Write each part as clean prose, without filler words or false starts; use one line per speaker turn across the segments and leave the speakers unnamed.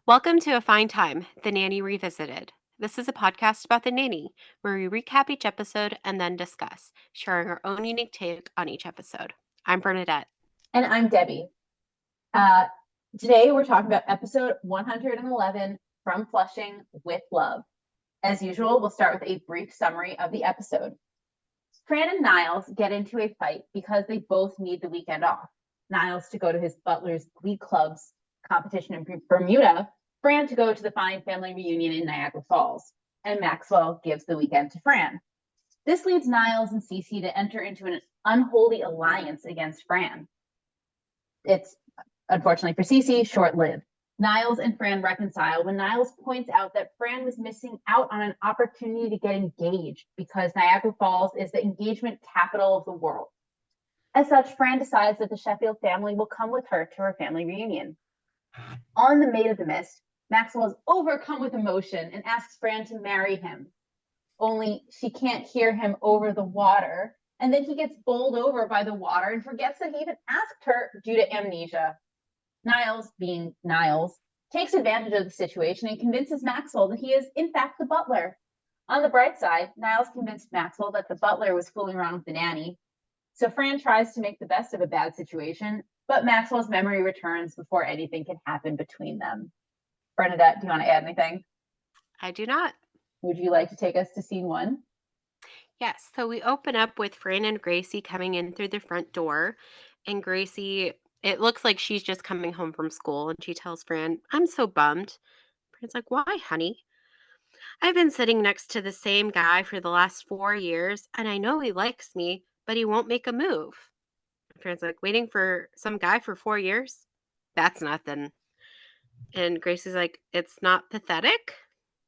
Welcome to A Fine Time, The Nanny Revisited. This is a podcast about The Nanny, where we recap each episode and then discuss, sharing our own unique take on each episode. I'm Bernadette.
And I'm Debbie. Uh, Today we're talking about episode 111 from Flushing with Love. As usual, we'll start with a brief summary of the episode. Fran and Niles get into a fight because they both need the weekend off. Niles to go to his butler's Glee Club's competition in Bermuda, Fran to go to the Fine family reunion in Niagara Falls, and Maxwell gives the weekend to Fran. This leads Niles and Cece to enter into an unholy alliance against Fran. It's unfortunately for Cece, short-lived. Niles and Fran reconcile when Niles points out that Fran was missing out on an opportunity to get engaged because Niagara Falls is the engagement capital of the world. As such, Fran decides that the Sheffield family will come with her to her family reunion. On the Maid of the Mist, Maxwell is overcome with emotion and asks Fran to marry him. Only she can't hear him over the water, and then he gets bowled over by the water and forgets that he even asked her due to amnesia. Niles, being Niles, takes advantage of the situation and convinces Maxwell that he is, in fact, the butler. On the bright side, Niles convinced Maxwell that the butler was fooling around with the nanny. So Fran tries to make the best of a bad situation, but Maxwell's memory returns before anything can happen between them. Bernadette, do you want to add anything?
I do not.
Would you like to take us to scene one?
Yes, so we open up with Fran and Gracie coming in through the front door, and Gracie, it looks like she's just coming home from school, and she tells Fran, I'm so bummed. Fran's like, why, honey? I've been sitting next to the same guy for the last 4 years, and I know he likes me, but he won't make a move. Fran's like, waiting for some guy for 4 years? That's nothing. And Gracie's like, it's not pathetic?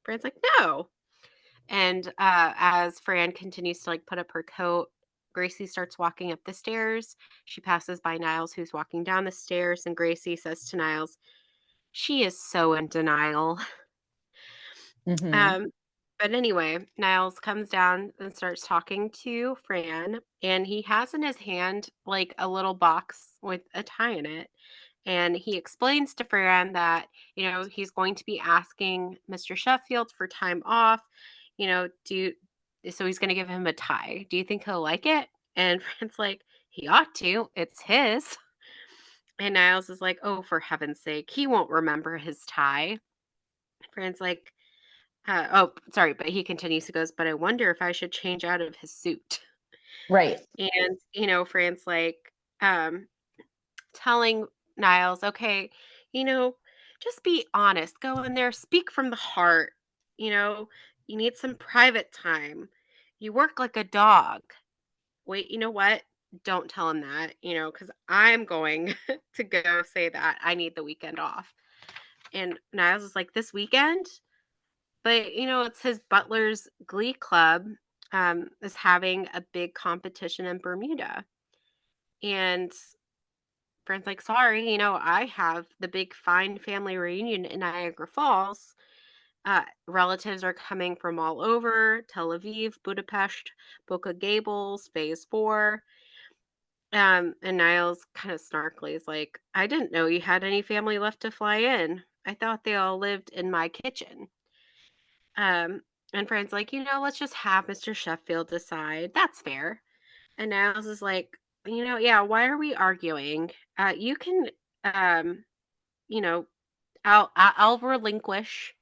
Fran's like, no. And as Fran continues to put up her coat, Gracie starts walking up the stairs. She passes by Niles, who's walking down the stairs, and Gracie says to Niles, she is so in denial.
Mm-hmm.
Um, but anyway, Niles comes down and starts talking to Fran, and he has in his hand a little box with a tie in it. And he explains to Fran that, he's going to be asking Mr. Sheffield for time off. So he's going to give him a tie. Do you think he'll like it? And Fran's like, he ought to. It's his. And Niles is like, oh, for heaven's sake, he won't remember his tie. Fran's like, oh, sorry, but he continues to goes, but I wonder if I should change out of his suit.
Right.
And, Fran's um, telling Niles, okay, you know, just be honest. Go in there, speak from the heart. You know, you need some private time. You work like a dog. Wait, you know what? Don't tell him that, because I'm going to go say that I need the weekend off. And Niles is like, this weekend? But, it's his butler's glee club is having a big competition in Bermuda. And Friend's like, sorry, I have the big Fine family reunion in Niagara Falls. Relatives are coming from all over Tel Aviv, Budapest, Boca Gables, Phase 4. And Niles kind of snarkily is like, I didn't know you had any family left to fly in. I thought they all lived in my kitchen. Um, and Friend's like, let's just have Mr. Sheffield decide. That's fair. And Niles is like, yeah, why are we arguing? You can, um, you know, I'll relinquish,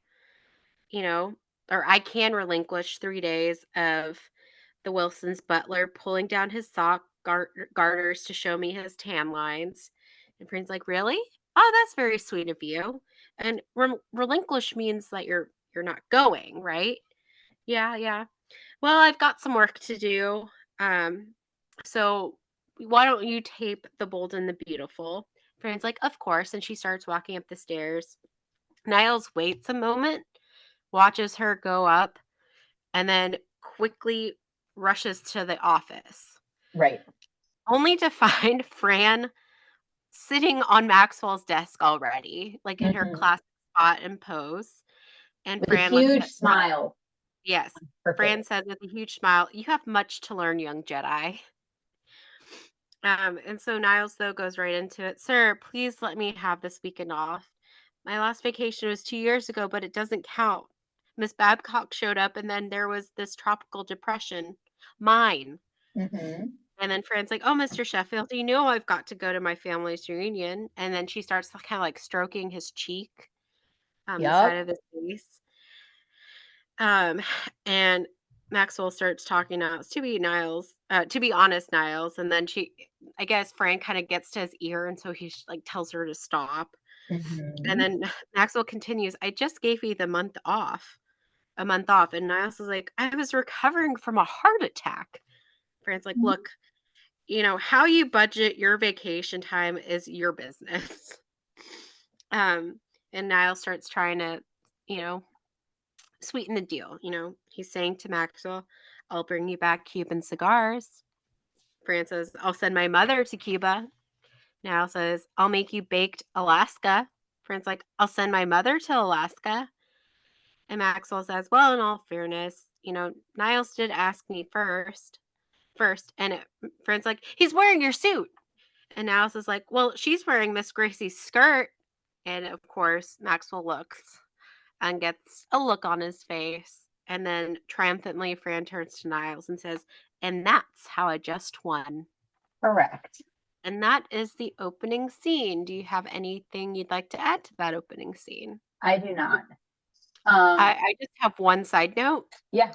you know, or I can relinquish 3 days of the Wilson's butler pulling down his garters to show me his tan lines. And Friend's like, really? Oh, that's very sweet of you. And relinquish means that you're not going, right? Yeah, yeah. Well, I've got some work to do. Um, so why don't you tape The Bold and the Beautiful? Fran's like, of course. And she starts walking up the stairs. Niles waits a moment, watches her go up, and then quickly rushes to the office,
Right.
only to find Fran sitting on Maxwell's desk already, in her
Mm-hmm.
classic spot and pose. And
With a
Fran looks
huge
at
smile
yes.
on her
Fran
face.
said with a huge smile, you have much to learn, young Jedi. And so Niles, though, goes right into it. Sir, please let me have this weekend off. My last vacation was 2 years ago, but it doesn't count. Miss Babcock showed up, and then there was this tropical depression. Mine.
Mm-hmm.
And then Fran's like, "Oh, Mr. Sheffield, you know I've got to go to my family's reunion." And then she starts kinda, like, stroking his cheek, the side
Yup.
of his face. Um, and Maxwell starts talking now to be honest, Niles, and then I guess Fran kinda gets to his ear, and so he like, tells her to stop. And
Mm-hmm.
then Maxwell continues, "I just gave you the month off a month off." And Niles is like, "I was recovering from a heart attack." Fran's like, "Look, how you budget your vacation time is your business." Um, and Niles starts trying to, you know, sweeten the deal. He's saying to Maxwell, "I'll bring you back Cuban cigars." Fran says, "I'll send my mother to Cuba." Niles says, "I'll make you baked Alaska." Fran's like, "I'll send my mother to Alaska." And Maxwell says, "Well, in all fairness, Niles did ask me first." And Fran's like, "He's wearing your suit." And Niles is like, "Well, she's wearing Miss Gracie's skirt." And of course, Maxwell looks and gets a look on his face. And then triumphantly, Fran turns to Niles and says, "And that's how I just won."
Correct.
And that is the opening scene. Do you have anything you'd like to add to that opening scene?
I do not.
I just have one side note.
Yeah.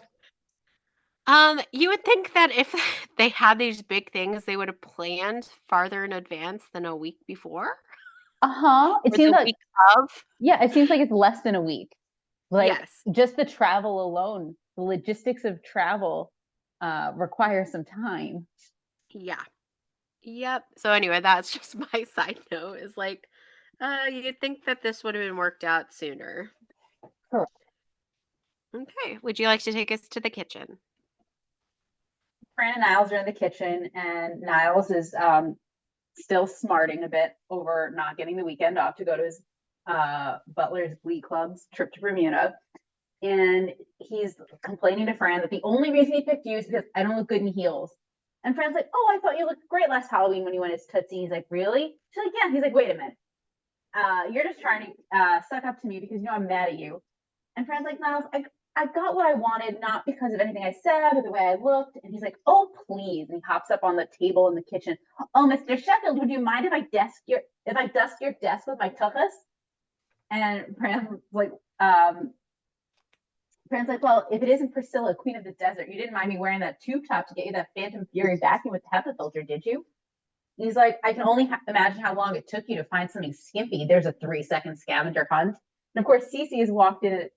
You would think that if they had these big things, they would have planned farther in advance than a week before
Uh-huh. It
or
seems
the
like
week of.
yeah, it seems like it's less than a week. Like
Yes.
just the travel alone, the logistics of travel require some time.
Yeah. Yep. So anyway, that's just my side note is like, you'd think that this would have been worked out sooner.
Correct.
Okay. Would you like to take us to the kitchen?
Fran and Niles are in the kitchen, and Niles is still smarting a bit over not getting the weekend off to go to his Butler's Glee Club's trip to Bermuda. And he's complaining to Fran that the only reason he picked you is because I don't look good in heels. And Fran's like, "Oh, I thought you looked great last Halloween when you went as Tootsie." He's like, "Really?" She's like, "Yeah." He's like, "Wait a minute. You're just trying to suck up to me because you know I'm mad at you." And Fran's like, "Niles, I got what I wanted, not because of anything I said or the way I looked." And he's like, "Oh, please." And he hops up on the table in the kitchen. "Oh, Mr. Sheffield, would you mind if I dust your desk with my tuchus?" And Fran's like, "Well, if it isn't Priscilla, Queen of the Desert, you didn't mind me wearing that tube top to get you that Phantom Fury vacuum with the HEPA filter, did you?" He's like, "I can only imagine how long it took you to find something skimpy. There's a 3-second scavenger hunt." And of course, Cece has walked in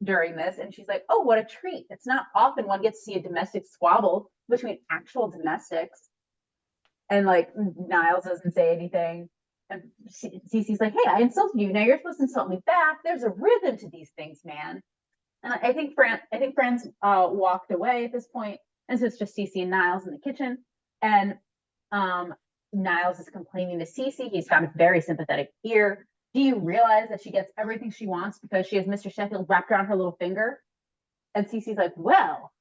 during this, and she's like, "Oh, what a treat. It's not often one gets to see a domestic squabble between actual domestics." And like, Niles doesn't say anything. And Cece's like, "Hey, I insulted you. Now you're supposed to insult me back. There's a rhythm to these things, man." And Fran's walked away at this point, and so it's just Cece and Niles in the kitchen. And um, Niles is complaining to Cece. He's got a very sympathetic ear. "Do you realize that she gets everything she wants because she has Mr. Sheffield wrapped around her little finger?" And Cece's like, "Well,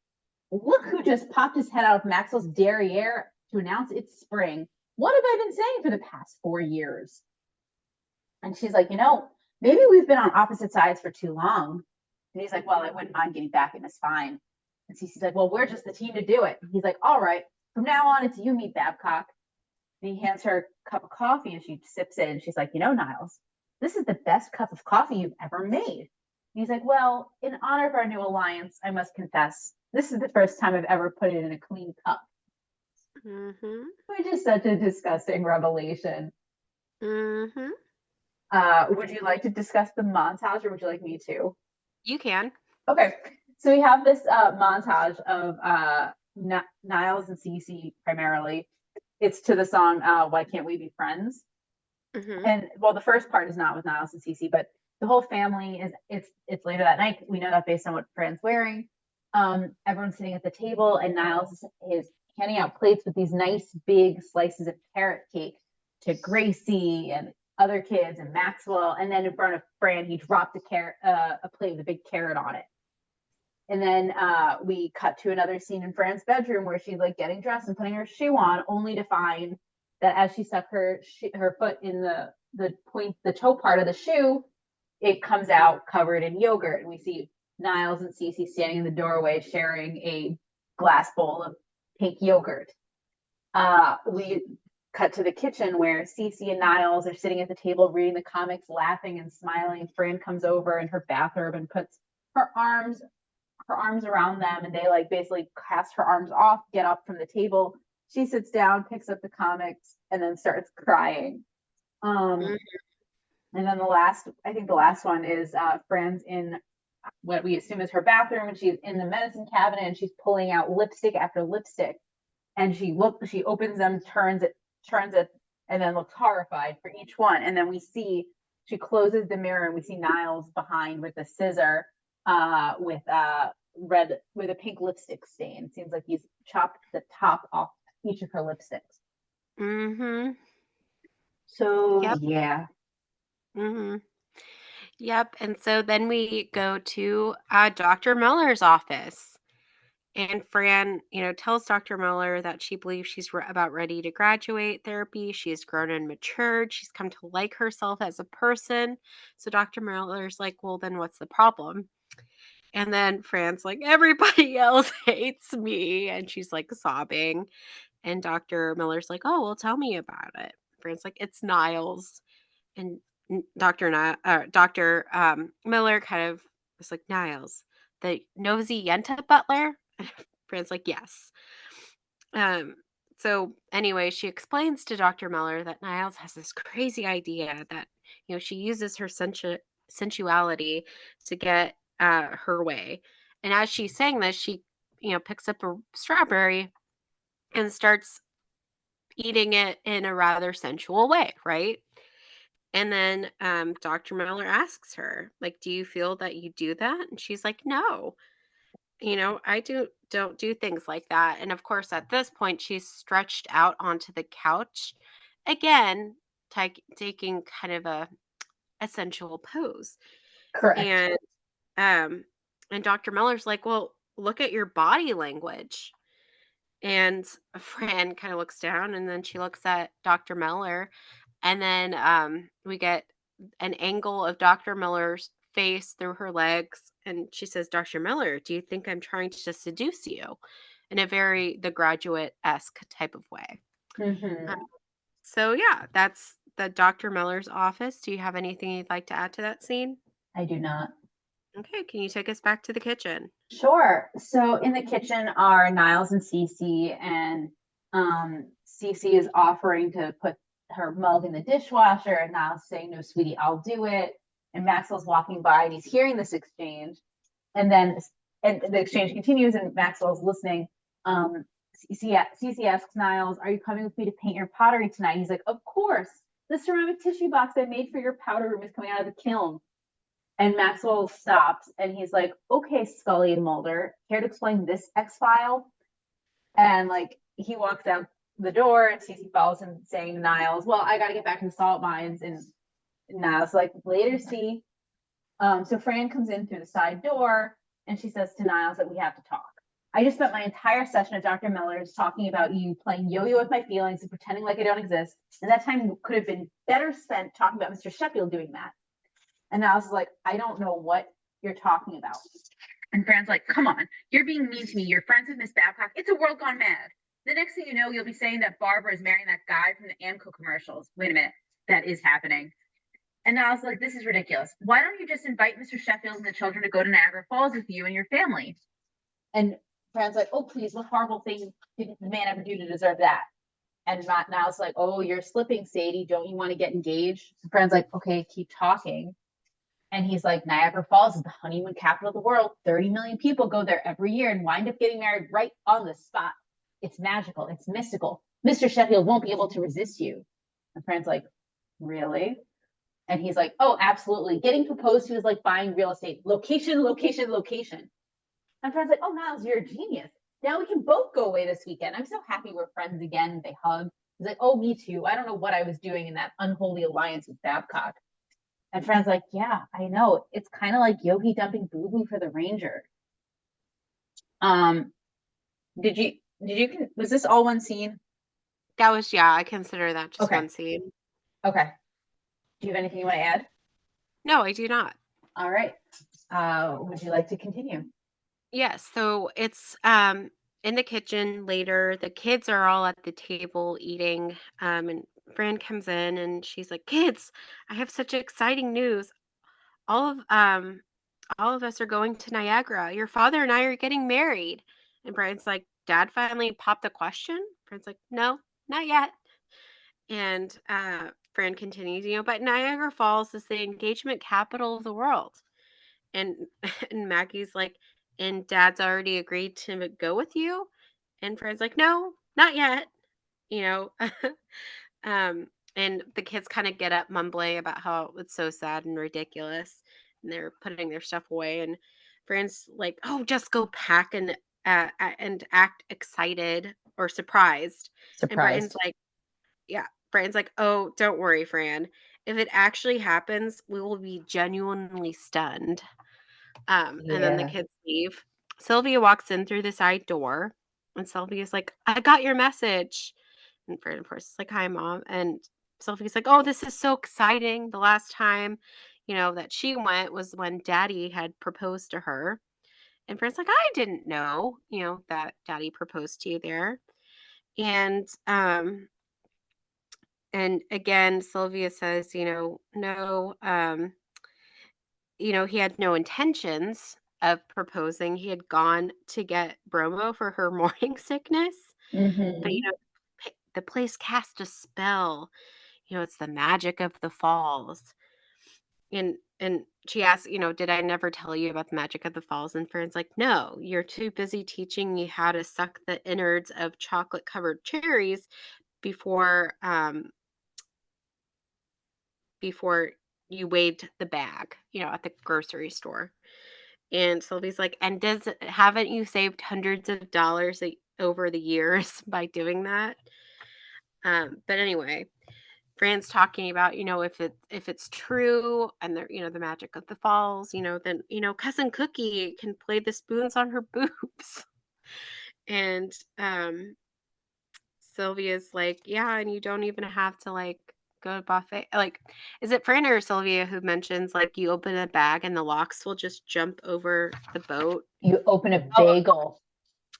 look who just popped his head out of Maxwell's derriere to announce it's spring. What have I been saying for the past 4 years?" And she's like, "Maybe we've been on opposite sides for too long." And he's like, "Well, I wouldn't mind getting back in this fine." And Cece's like, "Well, we're just the team to do it." And he's like, "All right, from now on, it's you, me, Babcock." And he hands her a cup of coffee and she sips it. And she's like, "Niles, this is the best cup of coffee you've ever made." And he's like, "Well, in honor of our new alliance, I must confess, this is the first time I've ever put it in a clean cup."
Mhm.
Which is such a disgusting revelation.
Mhm.
Would you like to discuss the montage or would you like me to?
You can.
Okay, so we have this montage of Niles and Cece primarily. It's to the song "Why Can't We Be Friends?"
Mhm.
And well, the first part is not with Niles and Cece, but the whole family is. It's later that night. We know that based on what Fran's wearing. Everyone's sitting at the table, and Niles is handing out plates with these nice big slices of carrot cake to Gracie and other kids and Maxwell. And then in front of Fran, he dropped a plate with a big carrot on it. And then we cut to another scene in Fran's bedroom where she's like getting dressed and putting her shoe on, only to find that as she stuck her foot in the toe part of the shoe, it comes out covered in yogurt, and we see Niles and Cece standing in the doorway sharing a glass bowl of pink yogurt. We cut to the kitchen where Cece and Niles are sitting at the table reading the comics, laughing and smiling. Fran comes over in her bathrobe and puts her arms around them, and they like basically cast her arms off, get up from the table. She sits down, picks up the comics, and then starts crying. Um,
Mhm.
and then I think the last one is Fran's in what we assume is her bathroom, and she's in the medicine cabinet, and she's pulling out lipstick after lipstick, and she opens them, turns it, and then looks horrified for each one. And then we see she closes the mirror, and we see Niles behind with a scissor, with red with a pink lipstick stain. It seems like he's chopped the top off each of her lipsticks.
Mhm.
So
Yep.
yeah,
Mhm. Yep. And so then we go to Dr. Miller's office. And Fran, tells Dr. Miller that she believes she's about ready to graduate therapy. She has grown and matured. She's come to like herself as a person. So Dr. Miller's like, well, then what's the problem? And then Fran's like, everybody else hates me. And she's like sobbing. And Dr. Miller's like, oh, well, tell me about it. Fran's like, it's Niles. And Dr. Miller kind of was like, Niles, the nosy Yenta butler? Fran's like, yes. Um, so anyway, she explains to Dr. Miller that Niles has this crazy idea that, she uses her sensuality to get her way. And as she's saying this, she, picks up a strawberry and starts eating it in a rather sensual way, right? And then Dr. Miller asks her, like, do you feel that you do that? And she's like, no, I don't do things like that. And of course, at this point, she's stretched out onto the couch again, taking kind of a sensual pose.
correct.
And um, and Dr. Miller's like, well, look at your body language. And Fran kind of looks down, and then she looks at Dr. Miller, and then we get an angle of Dr. Miller's face through her legs. And she says, Dr. Miller, do you think I'm trying to seduce you? In a very The Graduate esque type of way. Uh,
Mm-hmm.
so, yeah, that's the Dr. Miller's office. Do you have anything you'd like to add to that scene?
I do not.
Okay, can you take us back to the kitchen?
Sure. So in the kitchen are Niles and Cece, and Cece is offering to put her mug in the dishwasher, and Niles saying, "No, sweetie, I'll do it." And Maxwell's walking by, and he's hearing this exchange, and then and the exchange continues, and Maxwell's listening. Um, Cece asks Niles, "Are you coming with me to paint your pottery tonight?" He's like, "Of course. The ceramic tissue box I made for your powder room is coming out of the kiln." And Maxwell stops and he's like, "Okay, Scully and Mulder, care to explain this X file?" And like he walks out the door, and Cece follows him, saying to Niles, "Well, I got to get back to the salt mines." And Niles like, "Later, see." So Fran comes in through the side door, and she says to Niles that we have to talk. "I just spent my entire session at Dr. Miller's talking about you playing yo-yo with my feelings and pretending like I don't exist, and that time could have been better spent talking about Mr. Sheffield doing that." And I was like, "I don't know what you're talking about." And Fran's like, "Come on, you're being mean to me. You're friends with Miss Babcock. It's a world gone mad. The next thing you know, you'll be saying that Barbara is marrying that guy from the Amco commercials." Wait a minute, that is happening. And I was like, "This is ridiculous. Why don't you just invite Mr. Sheffield and the children to go to Niagara Falls with you and your family?" And Fran's like, "Oh, please, what horrible thing did the man ever do to deserve that?" And Niles like, "Oh, you're slipping, Sadie. Don't you want to get engaged?" And Fran's like, "Okay, keep talking." And he's like, "Niagara Falls is the honeymoon capital of the world. 30 million people go there every year and wind up getting married right on the spot. It's magical. It's mystical. Mr. Sheffield won't be able to resist you." And Fran's like, "Really?" And he's like, "Oh, absolutely. Getting proposed to is like buying real estate. Location, location, location." And Fran's like, "Oh, Niles, you're a genius. Now we can both go away this weekend. I'm so happy we're friends again." They hug. He's like, "Oh, me too. I don't know what I was doing in that unholy alliance with Babcock." And Fran's like, "Yeah, I know. It's kind of like Yogi dumping Boo Boo for the Ranger." Um, was this all one scene?
That was, yeah, I consider that just
Okay.
one scene.
Okay. Do you have anything you want to add?
No, I do not.
All right. Would you like to continue?
Yes, so it's in the kitchen later. The kids are all at the table eating, and Fran comes in and she's like, "Kids, I have such exciting news. All of all of us are going to Niagara. Your father and I are getting married." And Brian's like, "Dad finally popped the question?" Brian's like, "No, not yet." And Fran continues, "But Niagara Falls is the engagement capital of the world." And and Maggie's like, "And Dad's already agreed to go with you?" And Fran's like, "No, not yet." You know, um, and the kids kind of get up mumbling about how it's so sad and ridiculous, and they're putting their stuff away. And Fran's like, "Oh, just go pack and act excited or surprised." And Brian's
Surprised.
like, "Yeah." Brian's like, "Oh, don't worry, Fran. If it actually happens, we will be genuinely stunned." And then the
Yeah.
kids leave. Sylvia walks in through the side door, and Sylvia's like, "I got your message." And Fran, of course, is like, "Hi, Mom." And Sylvia's like, "Oh, this is so exciting. The last time, that she went was when Daddy had proposed to her." And Fran's like, "I didn't know, that Daddy proposed to you there." And and again, Sylvia says, "No, he had no intentions of proposing. He had gone to get bromo for her morning sickness, but,
Mm-hmm.
the place cast a spell. It's the magic of the falls. And she asks, "Did I never tell you about the magic of the falls?" And Fern's like, "No, you're too busy teaching me how to suck the innards of chocolate-covered cherries before, before you weighed the bag, at the grocery store." And Sylvie's like, "And haven't you saved hundreds of dollars over the years by doing that?" But anyway, Fran's talking about, if it's true and the magic of the falls, then cousin Cookie can play the spoons on her boobs. And Sylvia's like, "Yeah, and you don't even have to like go to buffet." Like, is it Fran or Sylvia who mentions like you open a bag and the locks will just jump over the boat?
You open a
Oh,
bagel.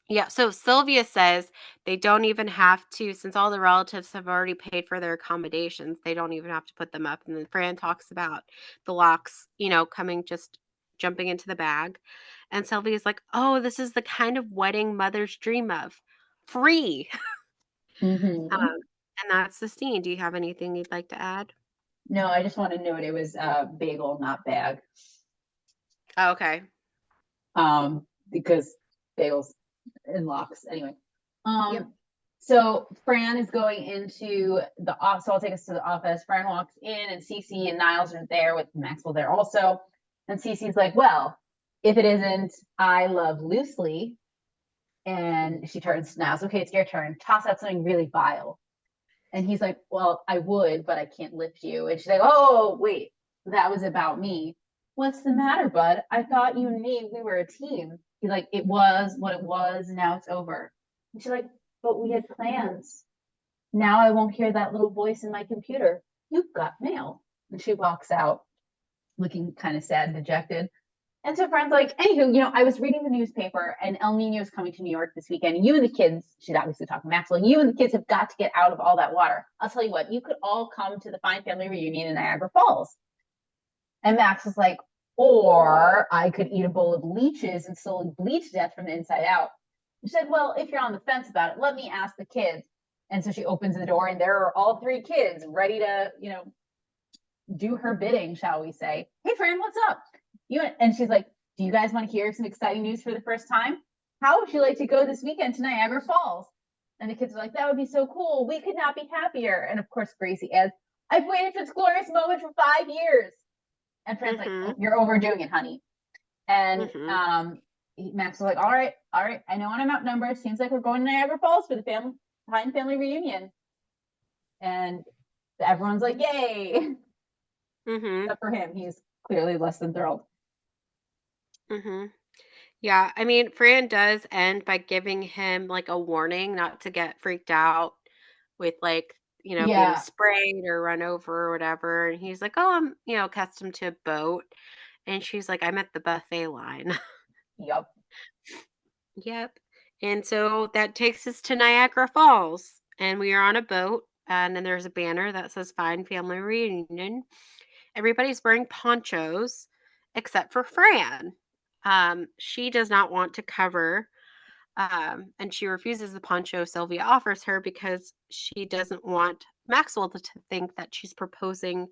yeah, so Sylvia says they don't even have to, since all the relatives have already paid for their accommodations, they don't even have to put them up. And then Fran talks about the locks, coming, just jumping into the bag. And Sylvia's like, "Oh, this is the kind of wedding mothers dream of. Free."
Mm-hmm.
Um, and that's the scene. Do you have anything you'd like to add?
No, I just want to note it was bagel, not bag.
Oh, okay.
Because bagels and locks. Anyway.
Yep.
Um, so Fran is going into the office. So I'll take us to the office. Fran walks in, and Cece and Niles are there with Maxwell there also. And Cece's like, "Well, if it isn't I Love Loosely," and she turns to Niles, "Okay, it's your turn. Toss out something really vile." And he's like, "Well, I would, but I can't lift you." And she's like, "Oh, wait, that was about me." "What's the matter, bud? I thought you and me, we were a team." He's like, "It was what it was. Now it's over." And she's like, "But we had plans. Now I won't hear that little voice in my computer. You've got mail." And she walks out looking kind of sad and dejected. And so Friend's like, "Anywho, I was reading the newspaper and El Nino is coming to New York this weekend. You and the kids," she's obviously talking to Maxwell, "you and the kids have got to get out of all that water. I'll tell you what, you could all come to the Fine Family reunion in Niagara Falls." And Max was like, "Or I could eat a bowl of leeches and slowly bleed to death from the inside out." She said, "Well, if you're on the fence about it, let me ask the kids." And so she opens the door and there are all three kids ready to, do her bidding, shall we say. "Hey, Fran, what's up?" And she's like, "Do you guys want to hear some exciting news for the first time? How would you like to go this weekend to Niagara Falls?" And the kids are like, "That would be so cool. We could not be happier." And of course, Gracie adds, "I've waited for this glorious moment for 5 years." And Fran's like,
Mm-hmm.
"Oh, you're overdoing it, honey." And
Mm-hmm.
Max was like, "All right, all right. I know when I'm outnumbered. Seems like we're going to Niagara Falls for the Pine family reunion." And everyone's like, "Yay."
Mm-hmm.
Except for him. He's clearly less than thrilled.
Mm-hmm. Yeah, I mean, Fran does end by giving him like a warning not to get freaked out with like being
Yeah.
sprayed or run over or whatever. And he's like, "Oh, I'm, accustomed to a boat." And she's like, "I'm at the buffet line."
Yep.
Yep. And so that takes us to Niagara Falls. And we are on a boat. And then there's a banner that says Fine Family Reunion. Everybody's wearing ponchos except for Fran. She does not want to cover, and she refuses the poncho Sylvia offers her because she doesn't want Maxwell to think that she's proposing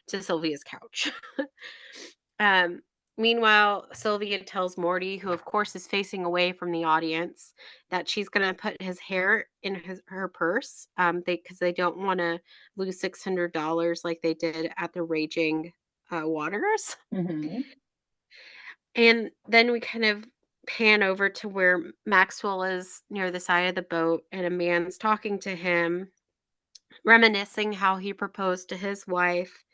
to Sylvia's couch. um, Meanwhile, Sylvia tells Morty, who of course is facing away from the audience, that she's going to put his hair in her purse. Because they don't want to lose $600 like they did at the Raging Waters.
Mm-hmm.
And then we kind of pan over to where Maxwell is near the side of the boat, and a man's talking to him, reminiscing how he proposed to his wife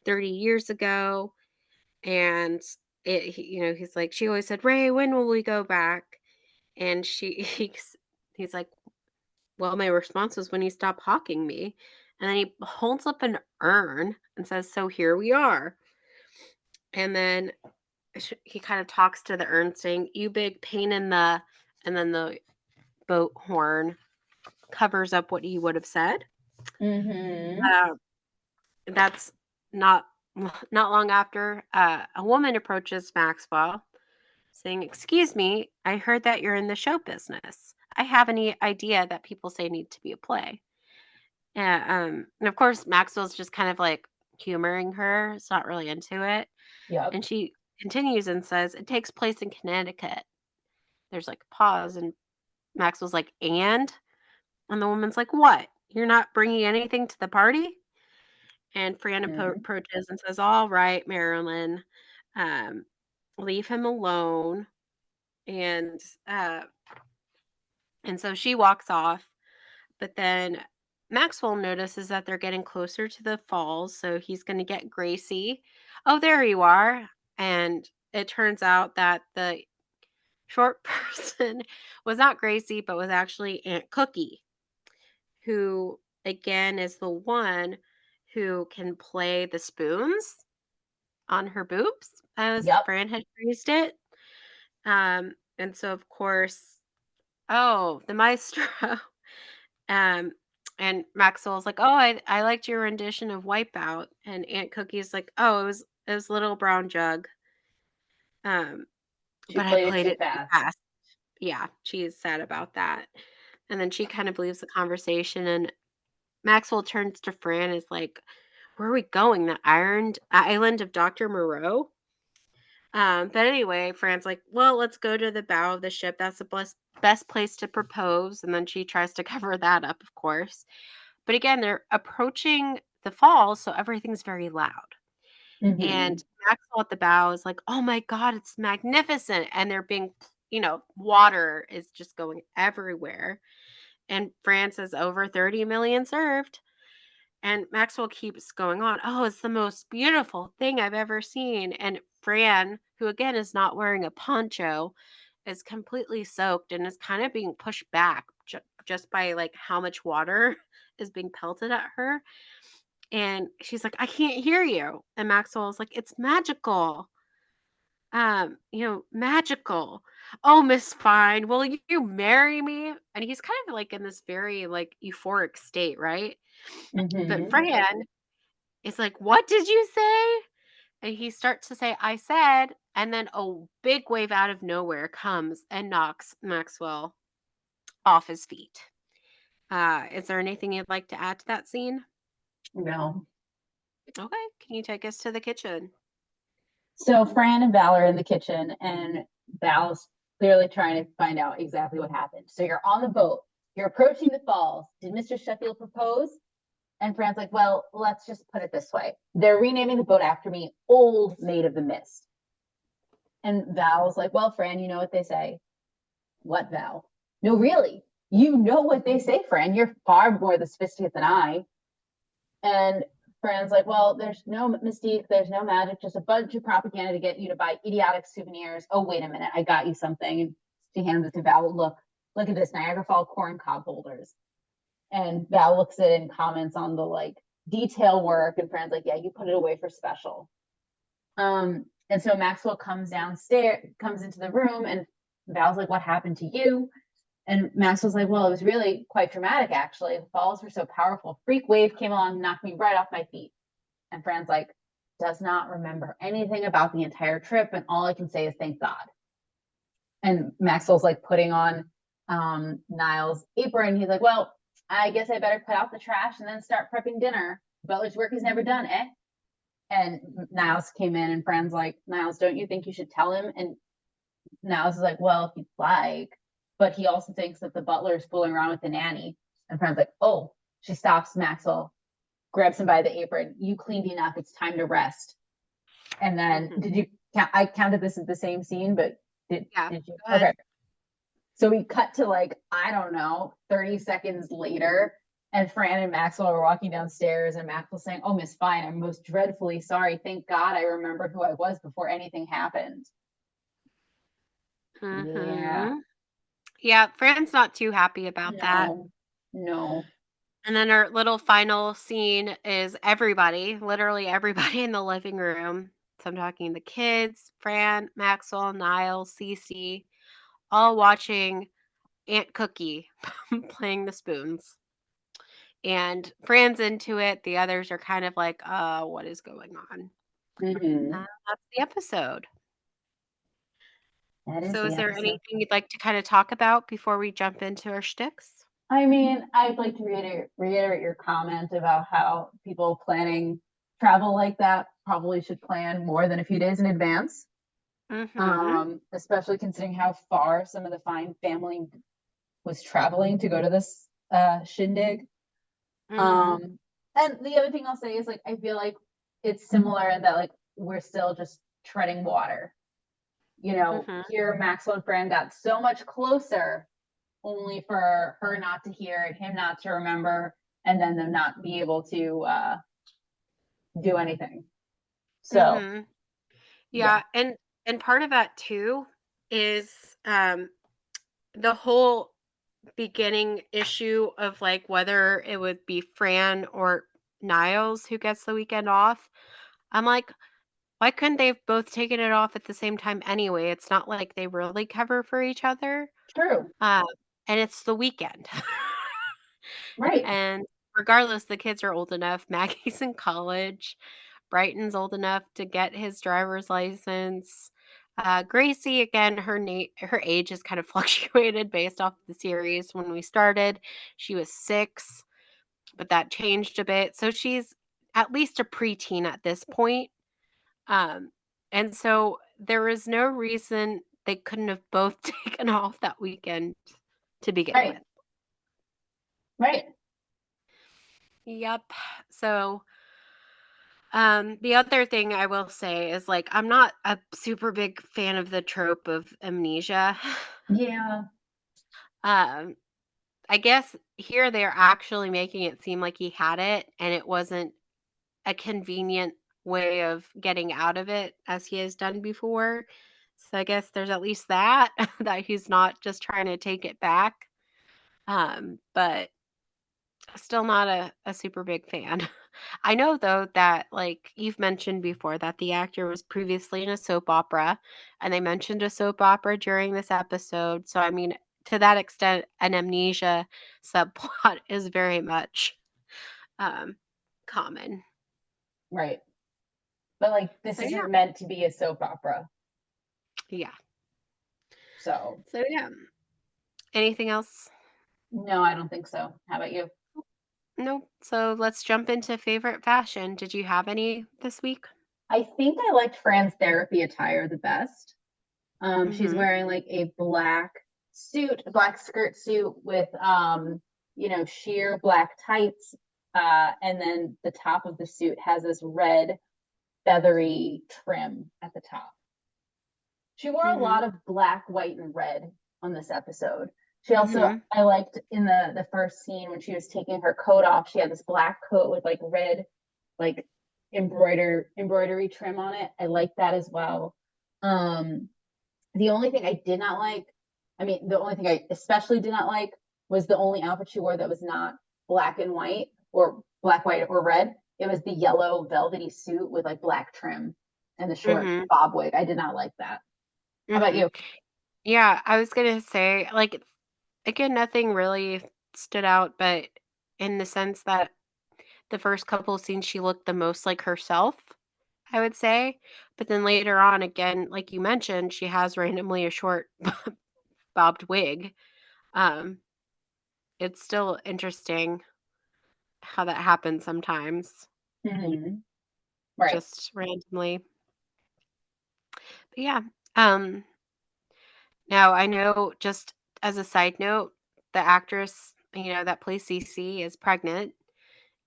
30 years ago. And he's like, she always said, "Ray, when will we go back?" And he's like, "Well, my response was when you stop hawking me." And then he holds up an urn and says, "So here we are." And then he kind of talks to the urn saying, "You big pain in the," and then the boat horn covers up what he would have said.
Mm-hmm.
Uh, that's not not long after a woman approaches Maxwell saying, "Excuse me, I heard that you're in the show business. I have any idea that people say need to be a play." And of course, Maxwell's just kind of like humoring her. It's not really into it.
Yep.
And she continues and says, "It takes place in Connecticut." There's like a pause, and Maxwell's like, And the woman's like, "What? You're not bringing anything to the party?" And Fran
Mm-hmm.
approaches and says, "All right, Marilyn, um, leave him alone." And uh, and so she walks off. But then Maxwell notices that they're getting closer to the falls, so he's going to get Gracie. "Oh, there you are!" And it turns out that the short person was not Gracie, but was actually Aunt Cookie, who again is the one who can play the spoons on her boobs, as
Yep.
Fran had phrased it. And so of course, oh, the maestro. um, and Maxwell's like, "Oh, I liked your rendition of Wipeout," and Aunt Cookie's like, "Oh, it was Little Brown Jug, um,
She
but I
played it
played
too
it too
fast.
fast." Yeah, she is sad about that. And then she kind of leaves the conversation, and Maxwell turns to Fran and is like, "Where are we going? The Iron Island of Dr. Moreau?" But anyway, Fran's like, "Well, let's go to the bow of the ship. That's the best place to propose." And then she tries to cover that up, of course. But again, they're approaching the falls, so everything's very loud.
Mm-hmm.
And Maxwell at the bow is like, "Oh my God, it's magnificent." And they're being, water is just going everywhere. And Fran says, "Over 30 million served." And Maxwell keeps going on, "Oh, it's the most beautiful thing I've ever seen." And Fran, who again is not wearing a poncho, is completely soaked and is kind of being pushed back just by like how much water is being pelted at her. And she's like, "I can't hear you." And Maxwell is like, "It's magical. Magical. Oh, Miss Fine, will you marry me?" And he's kind of like in this very like euphoric state, right? But
Mm-hmm.
Fran is like, "What did you say?" And he starts to say, "I said," and then a big wave out of nowhere comes and knocks Maxwell off his feet. Is there anything you'd like to add to that scene?
No.
Okay, can you take us to the kitchen?
So Fran and Val are in the kitchen, and Val's clearly trying to find out exactly what happened. So you're on the boat. You're approaching the falls. Did Mr. Sheffield propose? And Fran's like, well, let's just put it this way. They're renaming the boat after me, Old Maid of the Mist. And Val's like, well, Fran, you know what they say. What, Val? No, really. You know what they say, Fran. You're far more the sophisticated than I. And Fran's like, well, there's no mystique, there's no magic, just a bunch of propaganda to get you to buy idiotic souvenirs. Oh, wait a minute, I got you something. And she hands it to Val. Look at this Niagara Fall corn cob holders. And Val looks at it and comments on the like detail work, and Fran's like, yeah, you put it away for special. And so Maxwell comes downstairs, comes into the room, and Val's like, what happened to you? And Maxwell's like, well, it was really quite dramatic, actually. The falls were so powerful. Freak wave came along, knocked me right off my feet. And Fran's like, does not remember anything about the entire trip. And all I can say is thank God. And Maxwell's like putting on Niall's apron. He's like, well, I guess I better put out the trash and then start prepping dinner. Butler's work is never done, eh? And Niles came in, and Fran's like, Niles, don't you think you should tell him? And Niles is like, well, if you'd like. But he also thinks that the butler is fooling around with the nanny. And Fran's like, oh, she stops Maxwell, grabs him by the apron. You cleaned enough. It's time to rest. And then
Mhm.
did you count? I counted this as the same scene, but
Yeah,
did you?
go
Okay.
ahead.
So we cut to like, I don't know, 30 seconds later. And Fran and Maxwell are walking downstairs, and Maxwell's saying, oh, Miss Fine, I'm most dreadfully sorry. Thank God I remembered who I was before anything happened. Yeah.
Mhm. Yeah, Fran's not too happy about that.
No. No.
And then our little final scene is everybody, literally everybody in the living room. So I'm talking the kids, Fran, Maxwell, Niles, Cece, all watching Aunt Cookie playing the spoons. And Fran's into it. The others are kind of like, what is going on?
Hmm.
That's the episode.
That is
So
the
is there
episode.
anything you'd like to kind of talk about before we jump into our shticks?
I mean, I'd like to reiterate your comment about how people planning travel like that probably should plan more than a few days in advance.
Mhm.
Especially considering how far some of the Fine family was traveling to go to this shindig.
Mhm.
Um, and the other thing I'll say is like I feel like it's similar in that like we're still just treading water. You know,
Mhm.
here Maxwell and Fran got so much closer, only for her not to hear it, him not to remember, and then them not be able to do anything. So
Mhm.
yeah,
Yeah, and part of that too is the whole beginning issue of like whether it would be Fran or Niles who gets the weekend off. I'm like, why couldn't they have both taken it off at the same time anyway? It's not like they really cover for each other.
true,
Um, and it's the weekend.
right,
And regardless, the kids are old enough. Maggie's in college. Brighton's old enough to get his driver's license. Gracie, again, her age has kind of fluctuated based off the series. When we started, she was 6, but that changed a bit. So she's at least a preteen at this point. Um, and so there is no reason they couldn't have both taken off that weekend to begin
right,
with.
right.
Yep. So the other thing I will say is like I'm not a super big fan of the trope of amnesia.
Yeah,
um, I guess here they're actually making it seem like he had it and it wasn't a convenient way of getting out of it as he has done before. So I guess there's at least that that he's not just trying to take it back. But still not a super big fan. I know though that like you've mentioned before that the actor was previously in a soap opera and they mentioned a soap opera during this episode. So I mean to that extent an amnesia subplot is very much um common.
right. But like this
So yeah.
isn't meant to be a soap opera.
Yeah.
So
So yeah. Anything else?
no, I don't think so. How about you?
Nope. So let's jump into favorite fashion. Did you have any this week?
I think I liked Fran's therapy attire the best. She's
Mhm.
wearing like a black suit, a black skirt suit with sheer black tights. And then the top of the suit has this red feathery trim at the top. She wore a
Mhm.
lot of black, white, and red on this episode. She also,
Mhm.
I liked in the first scene when she was taking her coat off, she had this black coat with like red, like embroidery trim on it. I like that as well. Um, the only thing I did not like, I mean, the only thing I especially did not like was the only outfit she wore that was not black and white or black, white, or red. It was the yellow velvety suit with like black trim and the short
Mhm.
bob wig. I did not like that. How about
Mhm.
you?
Yeah, I was gonna say, like, again, nothing really stood out, but in the sense that the first couple of scenes, she looked the most like herself, I would say. But then later on, again, like you mentioned, she has randomly a short bobbed wig. Um, it's still interesting how that happens sometimes,
Mm-hmm. Right.
just randomly. But yeah. Um, Now I know, just as a side note, the actress, that plays Cece is pregnant.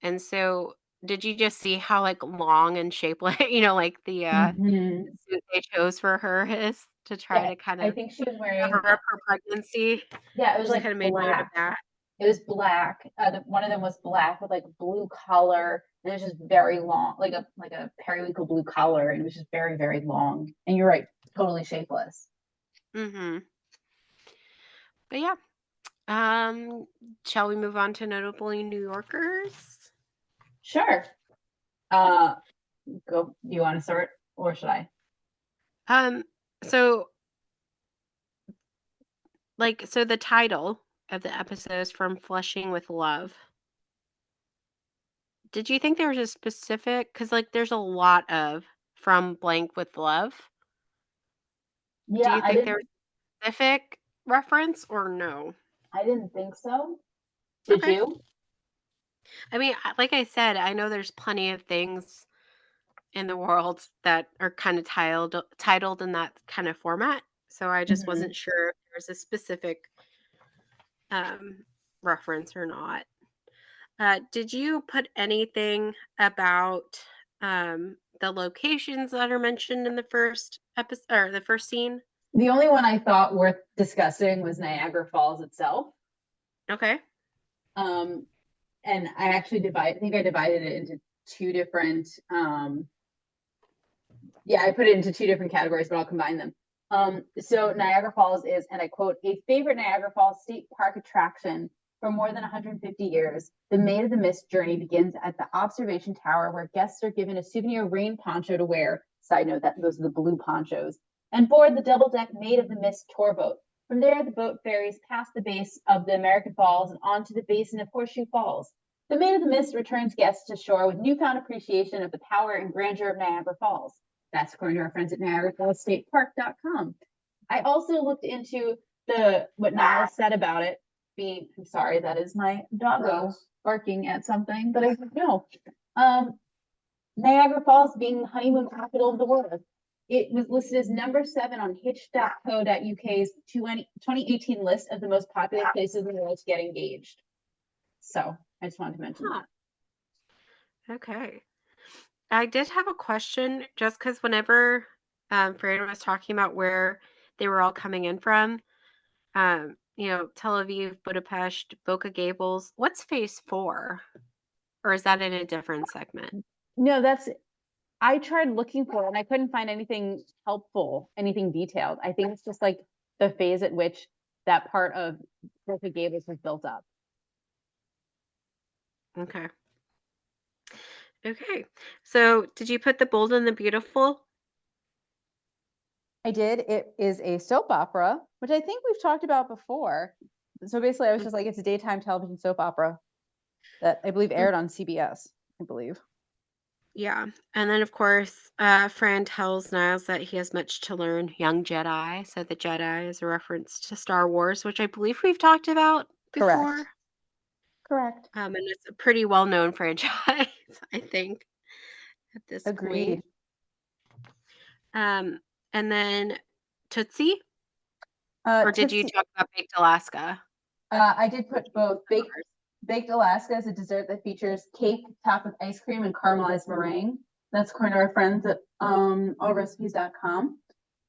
And so did you just see how, like, long and shapely, like, the
Mm-hmm.
suit they chose for her is to try
Yeah,
to kind
I
of
think she was
cover
wearing,
up her pregnancy?
yeah, it was
Just
like
kinda made note of
black.
that.
It was black. One of them was black with like blue collar, and it was just very long, like a periwinkle blue collar, and it was just very very long. And you're right, totally shapeless.
Mhm. But yeah, um, shall we move on to notable New Yorkers?
Sure. Uh, go. You want to start, or should I?
Um, so, so the title of the episode is From Flushing with Love. Did you think there was a specific, because like, there's a lot of From Blank with Love. Do
Yeah,
you think there was a specific reference or no?
I didn't think so. Did
Okay.
you?
I mean, like I said, I know there's plenty of things in the world that are kind of titled in that kind of format. So I just
Hmm.
wasn't sure if there was a specific um, reference or not. Did you put anything about the locations that are mentioned in the first episode or the first scene?
The only one I thought worth discussing was Niagara Falls itself.
Okay.
Um, and I actually I think I divided it into two different yeah, I put it into two different categories, but I'll combine them. So Niagara Falls is, and I quote, a favorite Niagara Falls State Park attraction for more than 150 years. The Maid of the Mist journey begins at the observation tower, where guests are given a souvenir rain poncho to wear. Side note, that those are the blue ponchos, and board the double deck Maid of the Mist tour boat. From there, the boat ferries past the base of the American Falls and onto the basin of Horseshoe Falls. The Maid of the Mist returns guests to shore with newfound appreciation of the power and grandeur of Niagara Falls. That's according to our friends at NiagaraFallsStatePark.com. I also looked into the what Niall said about it being. I'm sorry, that is my doggo barking at something, but I don't know. Um, Niagara Falls being the honeymoon capital of the world. It was listed as number 7 on Hitch.co.uk's 2018 list of the most popular places in the world to get engaged. So I just wanted to mention
Huh.
that.
Okay. I did have a question, just because whenever Fran was talking about where they were all coming in from, Tel Aviv, Budapest, Boca Gables, what's phase 4? Or is that in a different segment?
No, that's I tried looking for it and I couldn't find anything helpful, anything detailed. I think it's just like the phase at which that part of Boca Gables was built up.
Okay. Okay. So did you put The Bold and the Beautiful?
I did. It is a soap opera, which I think we've talked about before. So basically, I was just like, it's a daytime television soap opera that I believe
Mhm.
aired on CBS, I believe.
Yeah. And then, of course, Fran tells Niles that he has much to learn, young Jedi. So the Jedi is a reference to Star Wars, which I believe we've talked about
Correct.
before.
Correct.
And it's a pretty well known franchise, I think, at this point.
Agreed.
Um, and then Tootsie, or did you
Tootsie,
talk about Baked Alaska?
I did put both baked Alaska as a dessert that features cake topped with ice cream and caramelized meringue. That's according to our friends at allrecipes.com.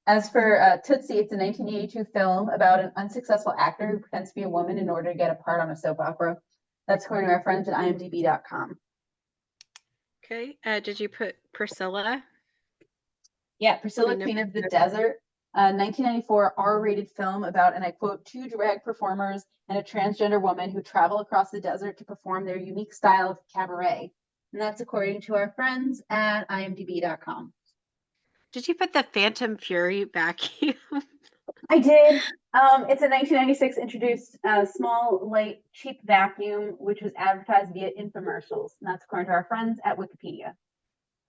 As for Tootsie, it's a 1982 film about an unsuccessful actor who pretends to be a woman in order to get a part on a soap opera. That's according to our friends at imdb.com.
Okay. Did you put Priscilla?
Yeah, Priscilla,
Queen of
Queen of the
the
Desert. a 1994 R-rated film about, and I quote, two drag performers and a transgender woman who travel across the desert to perform their unique style of cabaret. And that's according to our friends at imdb.com.
Did you put the Phantom Fury vacuum?
I did. It's a 1996 introduced small, light, cheap vacuum, which was advertised via infomercials. And that's according to our friends at Wikipedia.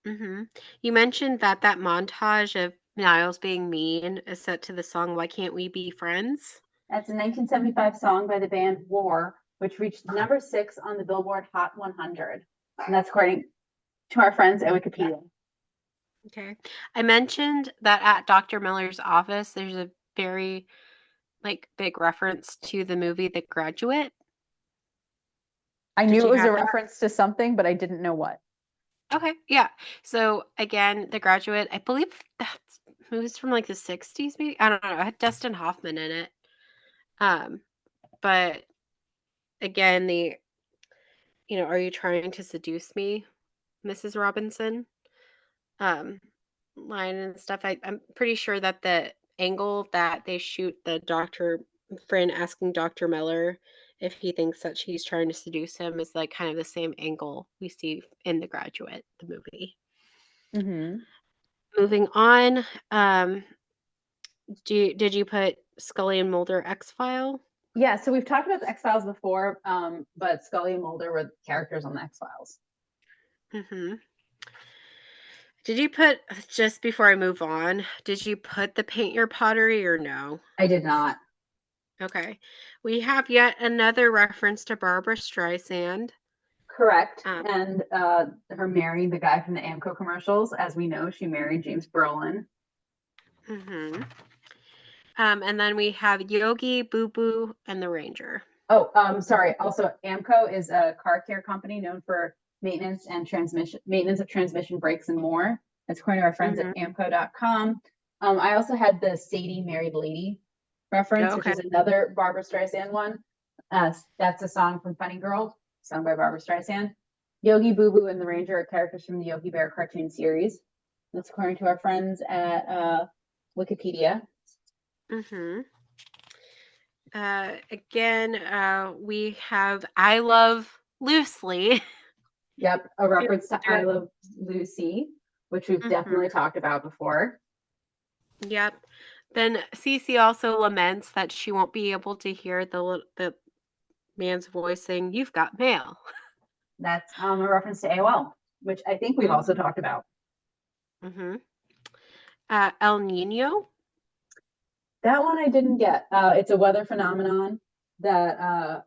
Hmm. You mentioned that that montage of Niles being mean is set to the song "Why Can't We Be Friends?"
That's a 1975 song by the band War, which reached number 6 on the Billboard Hot 100. And that's according to our friends at Wikipedia.
Okay. I mentioned that at Dr. Miller's office, there's a very big reference to the movie The Graduate.
I
Did
knew it
you
was a
have that?
reference to something, but I didn't know what.
Okay, yeah. So again, The Graduate, I believe that movie's from like the 60s, maybe. I don't know. It had Dustin Hoffman in it. Um, but again, are you trying to seduce me, Mrs. Robinson? Um, line and stuff. I'm pretty sure that the angle that they shoot the Dr. Friend asking Dr. Miller if he thinks that she's trying to seduce him is like kind of the same angle we see in The Graduate, the movie.
Mm-hmm.
Moving on, did you put Scully and Mulder X File?
Yeah, so we've talked about the X Files before, but Scully and Mulder were characters on the X Files.
Mm-hmm. Did you put just before I move on? Did you put the Paint Your Pottery or no?
I did not.
Okay, we have yet another reference to Barbara Streisand.
Correct.
Um,
And her marrying the guy from the Amco commercials. As we know, she married James Brolin.
mhm. And then we have Yogi, Boo Boo, and the Ranger.
Oh, sorry. Also, Amco is a car care company known for maintenance of transmission brakes and more. That's according to our friends
Hmm.
at amco.com. I also had the Sadie Married Lady reference, which
Okay.
is another Barbara Streisand one. That's a song from Funny Girl, sung by Barbara Streisand. Yogi Boo Boo and the Ranger are characters from the Yogi Bear cartoon series. That's according to our friends at Wikipedia.
Hmm. Again, we have I Love Loosely.
Yep, a reference to I Love Lucy, which we've
Hmm.
definitely talked about before.
Yep. Then Cece also laments that she won't be able to hear the man's voice saying, "You've got mail."
That's a reference to AOL, which I think we've also talked about.
Mm-hmm. El Nino.
That one I didn't get. It's a weather phenomenon that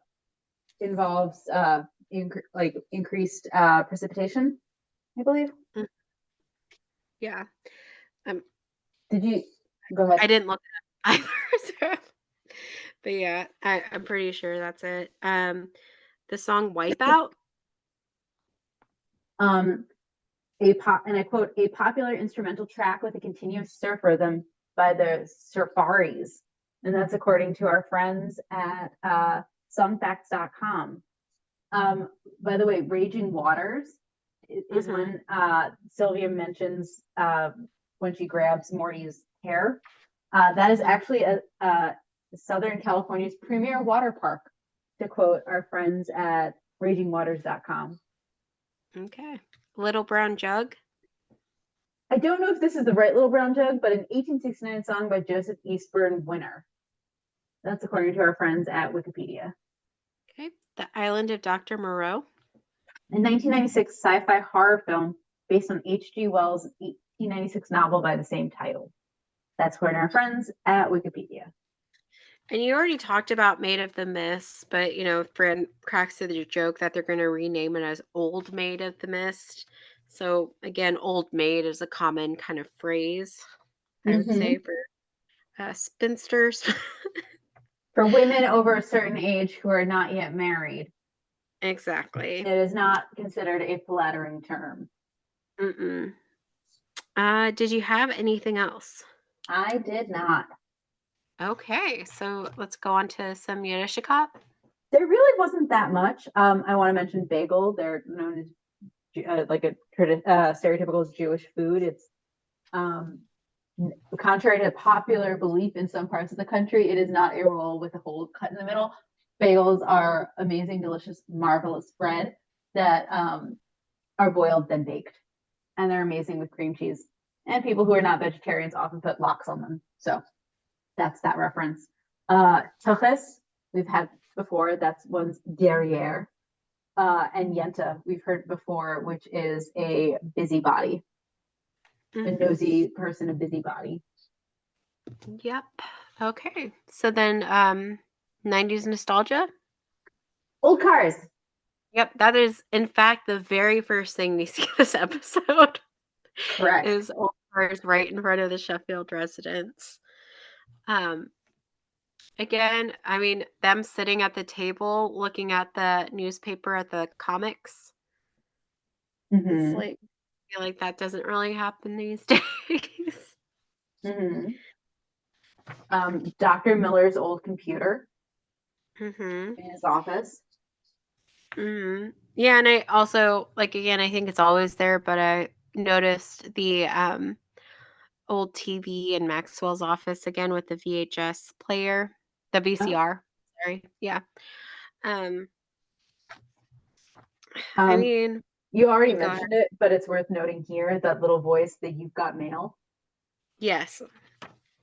involves increased precipitation, I believe.
Mm, yeah. Um,
Did you go ahead?
I didn't look it up either. But yeah, I'm pretty sure that's it. The song Wipeout.
Um, and I quote, a popular instrumental track with a continuous surf rhythm by the Surfaris. And that's according to our friends at songfacts.com. By the way, Raging Waters is
Mm-hmm.
when Sylvia mentions when she grabs Morty's hair. That is
Mm-hmm.
actually Southern California's premier water park, to quote our friends at ragingwaters.com.
Okay. Little Brown Jug.
I don't know if this is the right Little Brown Jug, but an 1869 song by Joseph Eastburn, Winner. That's according to our friends at Wikipedia.
Okay. The Island of Dr. Moreau.
A 1996 sci-fi horror film based on H.G. Wells' 1896 novel by the same title. That's according to our friends at Wikipedia.
And you already talked about Maid of the Mist, but Fran cracks the joke that they're going to rename it as Old Maid of the Mist. So again, Old Maid is a common kind of phrase, I would
Mm-hmm.
say, for spinsters.
For women over a certain age who are not yet married,
Exactly.
it is not considered a flattering term.
Mm-mm. Did you have anything else?
I did not.
Okay, so let's go on to some Yiddishikot.
There really wasn't that much. I want to mention bagel. They're known as like a stereotypical Jewish food. It's um, Contrary to popular belief in some parts of the country, it is not a roll with a hole cut in the middle. Bagels are amazing, delicious, marvelous bread that are boiled then baked, and they're amazing with cream cheese. And people who are not vegetarians often put lox on them. So that's that reference. Toches, we've had before. That's one's derriere. And yenta, we've heard before, which is a busybody, a
Mhm.
nosy person, a busybody.
Yep. Okay. So then 90s nostalgia?
Old cars.
Yep, that is in fact the very first thing we see this episode
Correct.
is old cars right in front of the Sheffield residence. Um Again, I mean, them sitting at the table looking at the newspaper at the comics, it's
Mm-hmm.
like I feel like that doesn't really happen these days.
Mm-hmm. Dr. Miller's old computer
Mhm.
in his office.
Mhm. Yeah, and I also like again, I think it's always there, but I noticed the old TV in Maxwell's office again with the VHS player, the
Oh.
VCR. Sorry. Yeah. Um I
Um,
mean,
you already
go ahead.
mentioned it, but it's worth noting here that little voice that you've got mail.
Yes.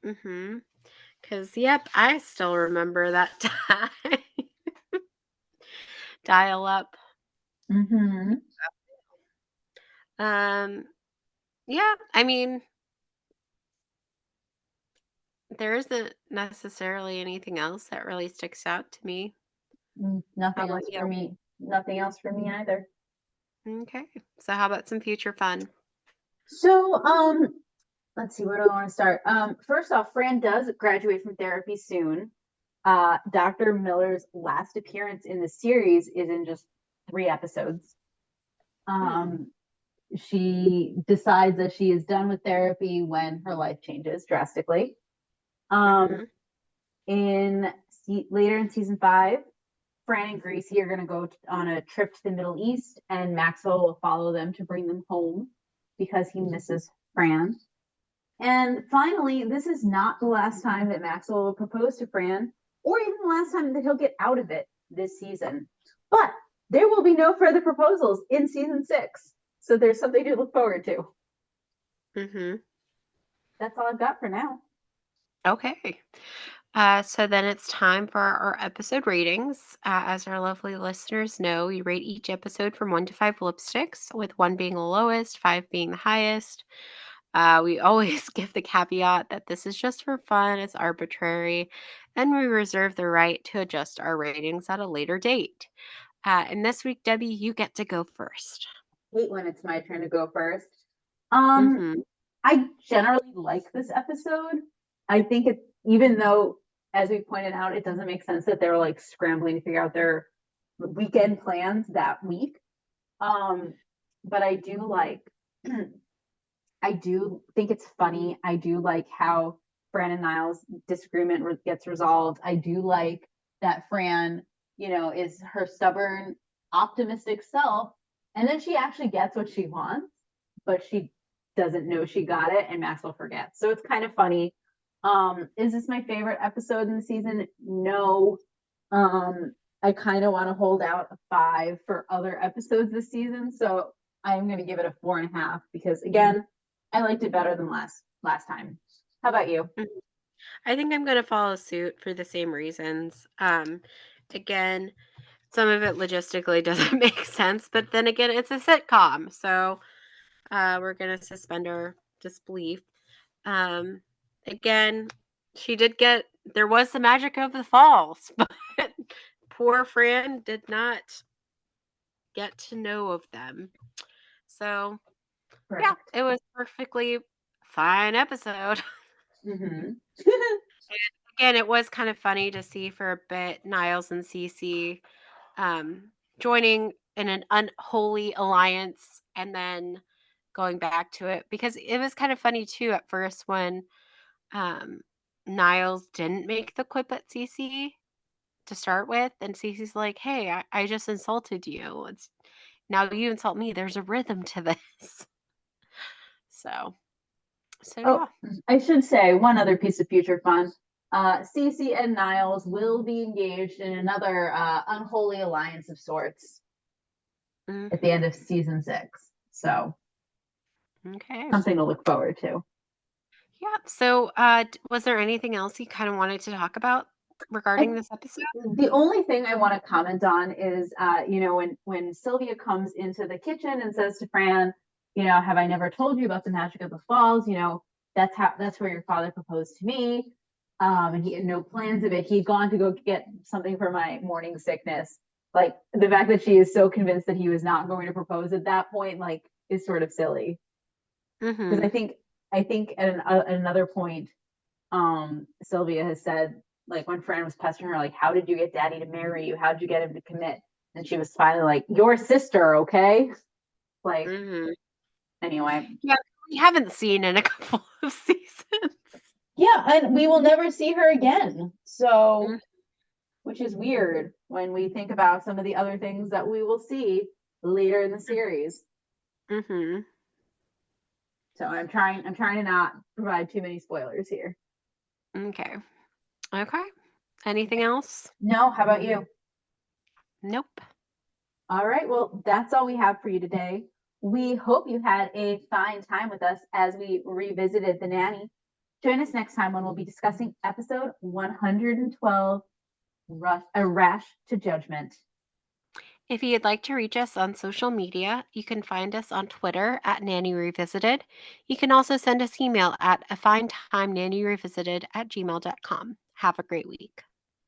Mhm. Cuz yep, I still remember that time. Dial up.
Mm-hmm.
Um yeah, I mean, there isn't necessarily anything else that really sticks out to me. How
Nothing
about
else for
you?
me. Nothing else for me either.
Okay. So how about some future fun?
So, let's see, where do I want to start? First off, Fran does graduate from therapy soon. Dr. Miller's last appearance in the series is in just 3 episodes.
Hmm.
Um, she decides that she is done with therapy when her life changes drastically. Um,
Mhm.
in later in season 5, Fran and Gracie are going to go on a trip to the Middle East, and Maxwell will follow them to bring them home because he misses Fran. And finally, this is not the last time that Maxwell will propose to Fran, or even the last time that he'll get out of it this season. But there will be no further proposals in season 6. So there's something to look forward to.
Mhm.
That's all I've got for now.
Okay. So then it's time for our episode ratings. As our lovely listeners know, we rate each episode from 1 to 5 lipsticks, with 1 being the lowest, 5 being the highest. We always give the caveat that this is just for fun, it's arbitrary, and we reserve the right to adjust our ratings at a later date. And this week, Debbie, you get to go first.
Hate when it's my turn to go first. Um,
Mm-hmm.
I generally like this episode. I think it's, even though, as we pointed out, it doesn't make sense that they're like scrambling to figure out their weekend plans that week. Um, but I do like, I do think it's funny. I do like how Fran and Niles' disagreement gets resolved. I do like that Fran, is her stubborn, optimistic self, and then she actually gets what she wants, but she doesn't know she got it, and Maxwell forgets. So it's kind of funny. Is this my favorite episode in the season? No. I kind of want to hold out a 5 for other episodes this season, so I'm going to give it a 4.5 because again, I liked it better than last time. How about you?
I think I'm going to follow suit for the same reasons. Again, some of it logistically doesn't make sense, but then again, it's a sitcom, so we're going to suspend our disbelief. Um, Again, she did get there was the magic of the falls, but poor Fran did not get to know of them. So yeah,
Correct.
it was perfectly fine episode.
Mm-hmm.
Again, it was kind of funny to see for a bit Niles and Cece um, joining in an unholy alliance and then going back to it because it was kind of funny too at first when um, Niles didn't make the quip at Cece to start with, and Cece's like, "Hey, I just insulted you. It's now you insult me. There's a rhythm to this." So So
Oh,
yeah.
I should say one other piece of future fun. Cece and Niles will be engaged in another unholy alliance of sorts at the end
Mhm.
of season 6. So
Okay.
something to look forward to.
Yeah. So, was there anything else you kind of wanted to talk about
I
regarding this episode?
The only thing I want to comment on is, when Sylvia comes into the kitchen and says to Fran, have I never told you about the magic of the falls? That's where your father proposed to me, and he had no plans of it. He'd gone to go get something for my morning sickness. Like the fact that she is so convinced that he was not going to propose at that point, like, is sort of silly. Because I
Mhm.
think I think at another point, Sylvia has said, like, when Fran was pestering her, like, how did you get daddy to marry you? How did you get him to commit? And she was finally like, your sister, okay? Like,
Mhm.
anyway.
Yeah, we haven't seen in a couple of seasons.
Yeah, and we will never see her again. So,
Mm.
which is weird when we think about some of the other things that we will see later in the series.
Mhm.
So I'm trying to not provide too many spoilers here.
Okay. Okay. Anything else?
No, how about you?
Nope.
All right. Well, that's all we have for you today. We hope you had a fine time with us as we revisited The Nanny. Join us next time when we'll be discussing episode 112, A Rash to Judgment.
If you'd like to reach us on social media, you can find us on Twitter at Nanny Revisited. You can also send us email at afinetimenannyrevisited@gmail.com. Have a great week.